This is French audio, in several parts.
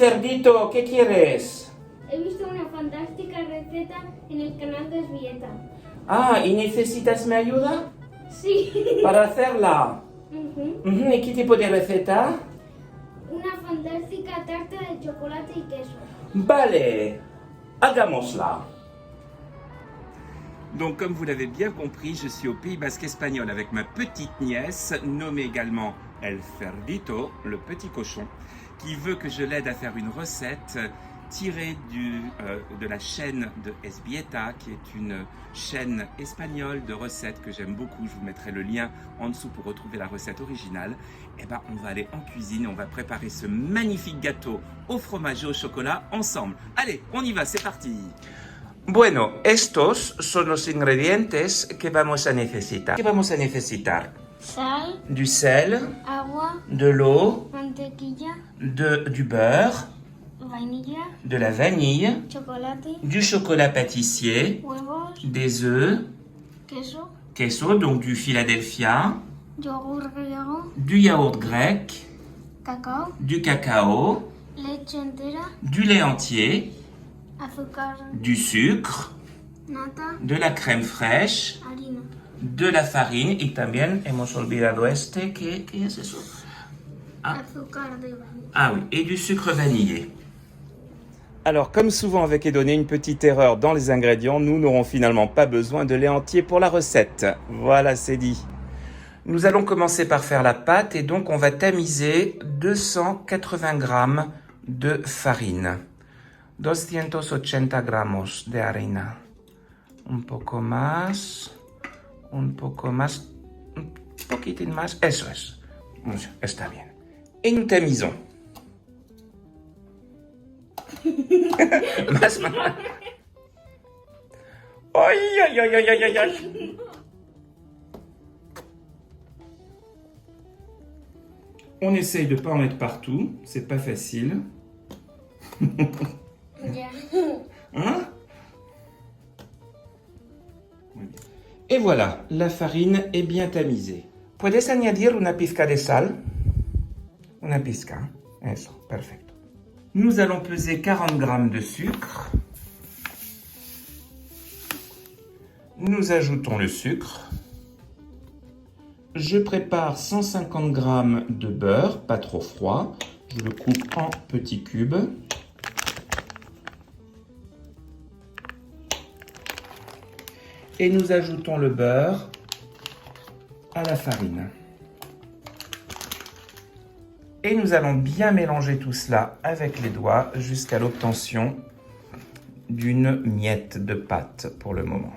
cerdito, ¿qué quieres? He visto una fantástica receta en el canal de Esbieta. Ah, ¿y necesitas mi ayuda Sí. para hacerla? Ujú. ¿Y qué tipo de receta? Una fantástica tarta de chocolate y queso. Vale, hagámosla. Donc, comme vous l'avez bien compris, je suis au Pays Basque espagnol avec ma petite nièce, nommée également El Cerdito, le petit cochon, qui veut que je l'aide à faire une recette tirée de la chaîne de Esbieta, qui est une chaîne espagnole de recettes que j'aime beaucoup. Je vous mettrai le lien en dessous pour retrouver la recette originale. Et ben, on va aller en cuisine, on va préparer ce magnifique gâteau au fromage et au chocolat ensemble. Allez, on y va, c'est parti! Bueno, estos son los ingredientes que vamos a necesitar. ¿Qué vamos a necesitar? Sal, Du sel, agua, de l'eau, mantequilla, du beurre, vainilla, de la vanille, chocolate, du chocolat pâtissier, huevos, des œufs, queso, queso, donc du Philadelphia, yogur griego, du yaourt grec, cacao, du cacao, leche entera, du lait entier, azúcar, du sucre, nata, de la crème fraîche, harina. de la farine y también hemos olvidado ¿qué es eso? Azúcar de vainilla. Ah oui, et du sucre vanillé. Alors, comme souvent avec Edoné, une petite erreur dans les ingrédients, nous n'aurons finalement pas besoin de lait entier pour la recette. Voilà, c'est dit. Nous allons commencer par faire la pâte et donc on va tamiser 280 grammes de farine. 280 gramos de harina. Un poco más, un poquitín más, eso es. Está bien. Et nous tamisons. Más. Aïe, aïe, aïe, aïe, aïe, aïe. On essaye de ne pas en mettre partout, c'est pas facile. Hein? Et voilà, la farine est bien tamisée. ¿Puedes añadir una pizca de sal? Una pizca, eso, perfecto. Nous allons peser 40 grammes de sucre. Nous ajoutons le sucre. Je prépare 150 grammes de beurre, pas trop froid. Je le coupe en petits cubes. Et nous ajoutons le beurre à la farine. Et nous allons bien mélanger tout cela avec les doigts jusqu'à l'obtention d'une miette de pâte pour le moment.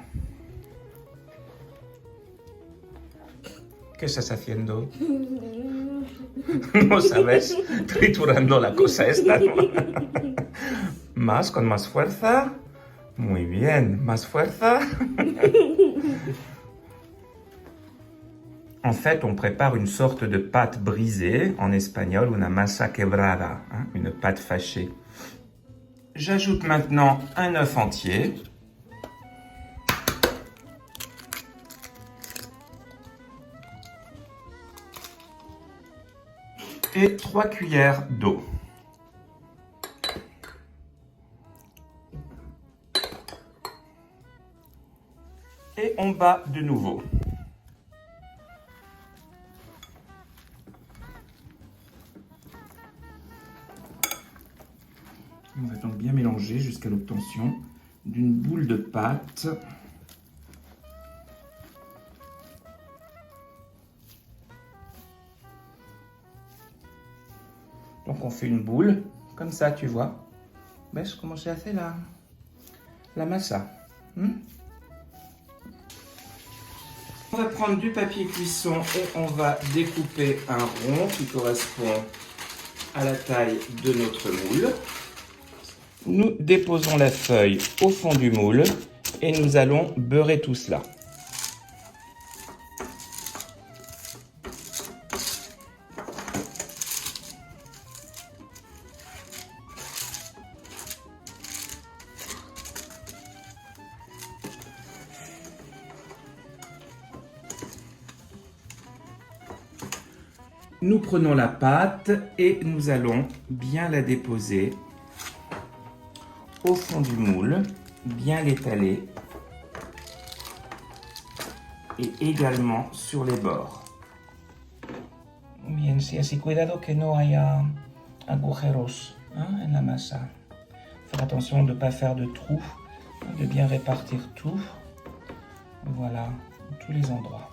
¿Qué estás haciendo? No sabes, triturando la cosa esta, ¿no? Más, con más fuerza. Muy bien, más fuerza. En fait, on prépare une sorte de pâte brisée, en espagnol, una masa quebrada, hein, une pâte fâchée. J'ajoute maintenant un œuf entier. Et 3 cuillères d'eau. Et on bat de nouveau. On va donc bien mélanger jusqu'à l'obtention d'une boule de pâte. Donc on fait une boule, comme ça, tu vois. ¿Ves cómo se hace la masa? On va prendre du papier cuisson et on va découper un rond qui correspond à la taille de notre moule. Nous déposons la feuille au fond du moule et nous allons beurrer tout cela. Nous prenons la pâte et nous allons bien la déposer au fond du moule, bien l'étaler et également sur les bords. Bien, sí, así cuidado que no haya agujeros en la masa. Faire attention de ne pas faire de trous, de bien répartir tout. Voilà, tous les endroits.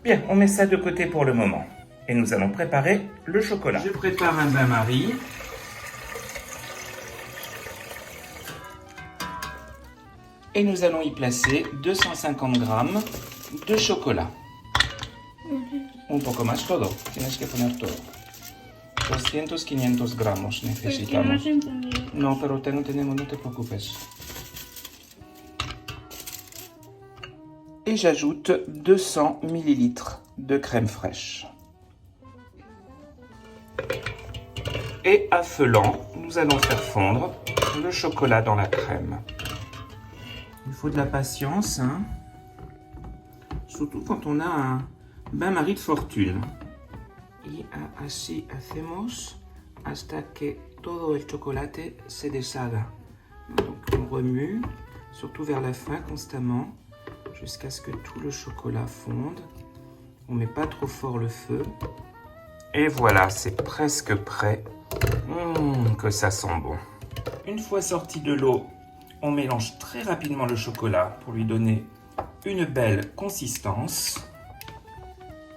Bien, on met ça de côté pour le moment. Et nous allons préparer le chocolat. Je prépare un bain-marie. Et nous allons y placer 250 grammes de chocolat. Un poco más todo. Tienes que poner todo. 200, 500 gramos necesitamos. No, pero tenemos, no te preocupes. Et j'ajoute 200 ml de crème fraîche. Et affelant, nous allons faire fondre le chocolat dans la crème. Il faut de la patience, hein? Surtout quand on a un bain-marie de fortune. Y así hacemos hasta que todo el chocolate se deshaga. Donc on remue, surtout vers la fin constamment, jusqu'à ce que tout le chocolat fonde. On ne met pas trop fort le feu. Et voilà, c'est presque prêt. Que ça sent bon. Une fois sorti de l'eau, on mélange très rapidement le chocolat pour lui donner une belle consistance.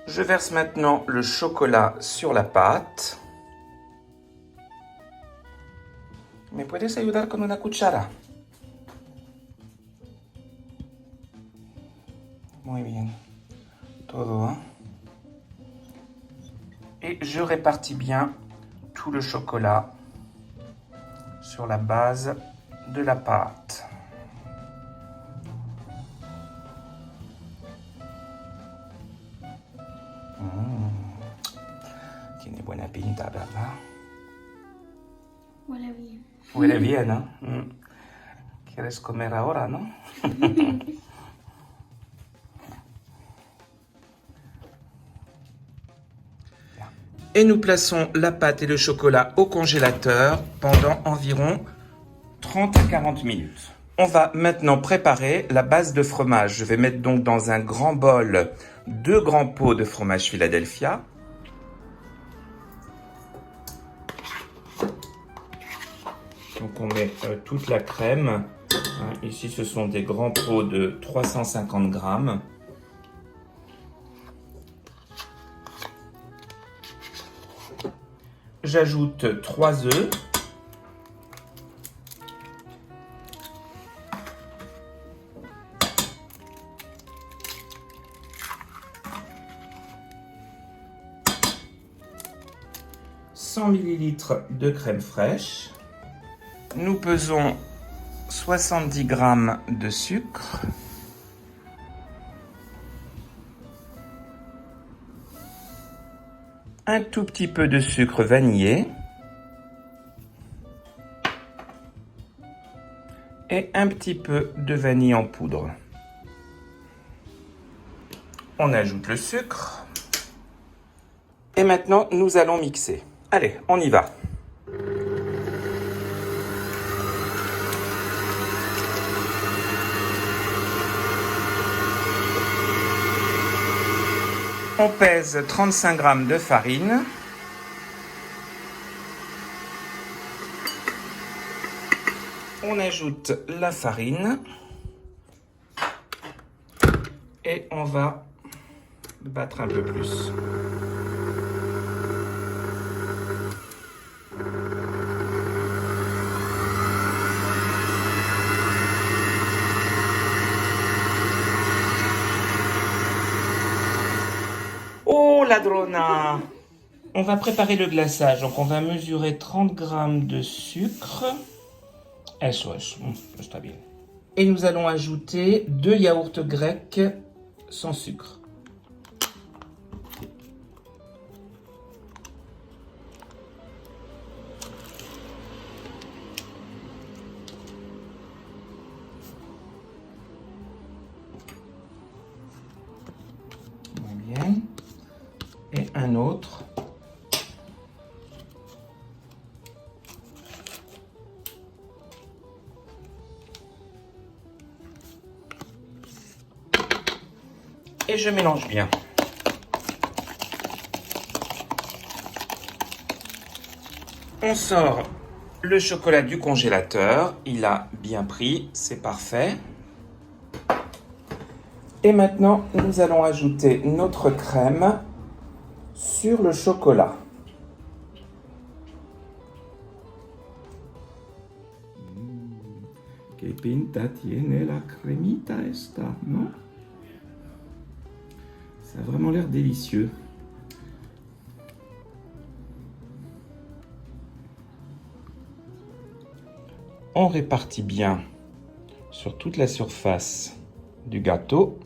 Je verse maintenant le chocolat sur la pâte. ¿Me puedes ayudar con una cuchara? Muy bien. Todo, hein? Et je répartis bien tout le chocolat sur la base de la pâte. Tiene buena pinta, ¿verdad? Huele bien. Huele bien, ¿no? ¿Quieres comer ahora, no? Et nous plaçons la pâte et le chocolat au congélateur pendant environ 30 à 40 minutes. On va maintenant préparer la base de fromage. Je vais mettre donc dans un grand bol 2 grands pots de fromage Philadelphia. Donc on met toute la crème. Ici ce sont des grands pots de 350 grammes. J'ajoute 3 œufs. « 100 ml de crème fraîche. Nous pesons 70 g de sucre. Un tout petit peu de sucre vanillé. Et un petit peu de vanille en poudre. On ajoute le sucre. Et maintenant, nous allons mixer. Allez, on y va. On pèse 35 g de farine. On ajoute la farine. Et on va battre un peu plus. Oh, ladrona! On va préparer le glaçage. Donc, on va mesurer 30 g de sucre. Eso, está bien. Et nous allons ajouter 2 yaourts grecs sans sucre. Muy bien. Et un autre. et je mélange bien. On sort le chocolat du congélateur. Il a bien pris, c'est parfait. Et maintenant, nous allons ajouter notre crème sur le chocolat. Que pinta tiene la cremita esta, non? Ça a vraiment l'air délicieux. On répartit bien sur toute la surface du gâteau.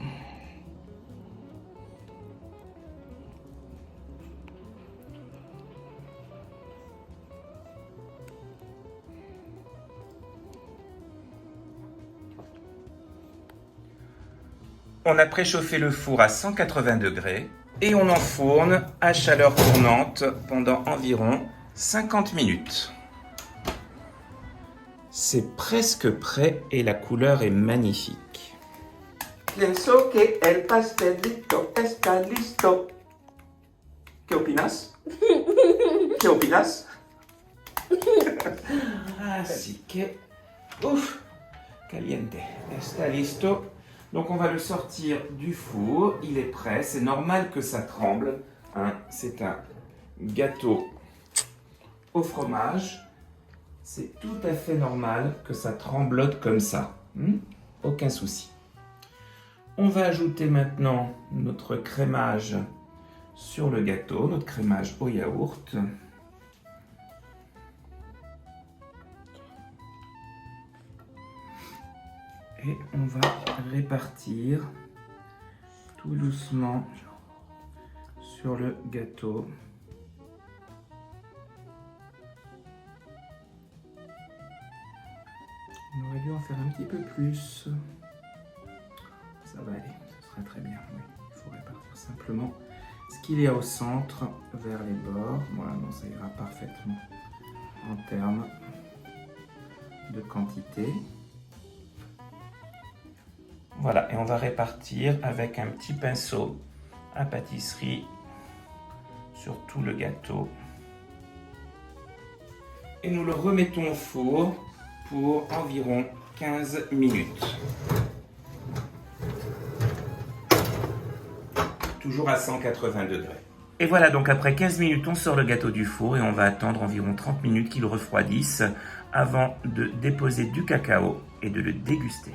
On a préchauffé le four à 180 degrés et on enfourne à chaleur tournante pendant environ 50 minutes. C'est presque prêt et la couleur est magnifique. Pienso que el pastelito está listo. ¿Qué opinas? ¿Qué opinas? Así que, caliente, está listo. Donc on va le sortir du four, il est prêt, c'est normal que ça tremble, hein. C'est un gâteau au fromage, c'est tout à fait normal que ça tremblote comme ça, aucun souci. On va ajouter maintenant notre crémage sur le gâteau, notre crémage au yaourt. Et on va répartir tout doucement sur le gâteau. On aurait dû en faire un petit peu plus. Ça va aller, ce sera très bien. Oui, il faut répartir simplement ce qu'il y a au centre vers les bords. Voilà, non, ça ira parfaitement en termes de quantité. Voilà, et on va répartir avec un petit pinceau à pâtisserie sur tout le gâteau. Et nous le remettons au four pour environ 15 minutes. Toujours à 180 degrés. Et voilà, donc après 15 minutes, on sort le gâteau du four et on va attendre environ 30 minutes qu'il refroidisse avant de déposer du cacao et de le déguster.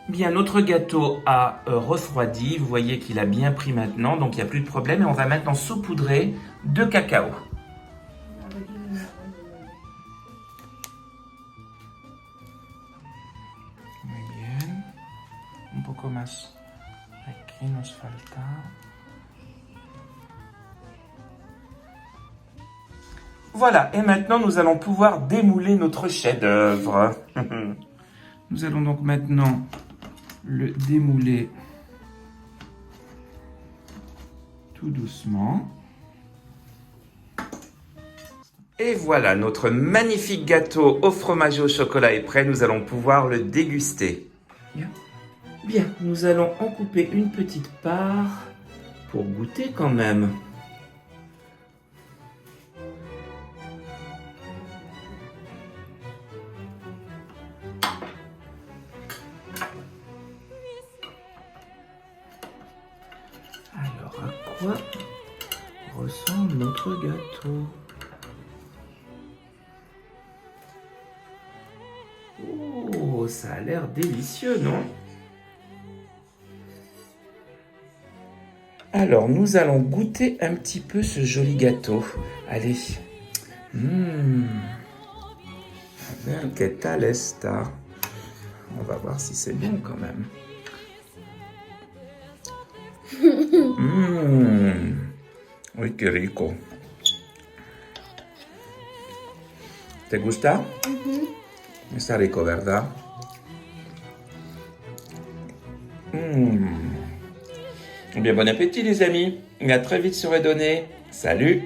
Bien, notre gâteau a refroidi, vous voyez qu'il a bien pris maintenant, donc il n'y a plus de problème. Et on va maintenant saupoudrer de cacao. Muy bien. Un poco más. Aquí nos falta. Voilà, et maintenant nous allons pouvoir démouler notre chef-d'œuvre. Nous allons donc maintenant le démouler tout doucement. Et voilà, notre magnifique gâteau au fromage et au chocolat est prêt. Nous allons pouvoir le déguster. Bien, nous allons en couper une petite part pour goûter quand même. Alors, à quoi ressemble notre gâteau? Oh, ça a l'air délicieux, non? Alors, nous allons goûter un petit peu ce joli gâteau. Allez. Que tal está? On va voir si c'est bon quand même. Uy, qué rico. ¿Te gusta? Está rico, ¿verdad? Bien, bon appétit les amis. Et à très vite sur Redonné. Salut!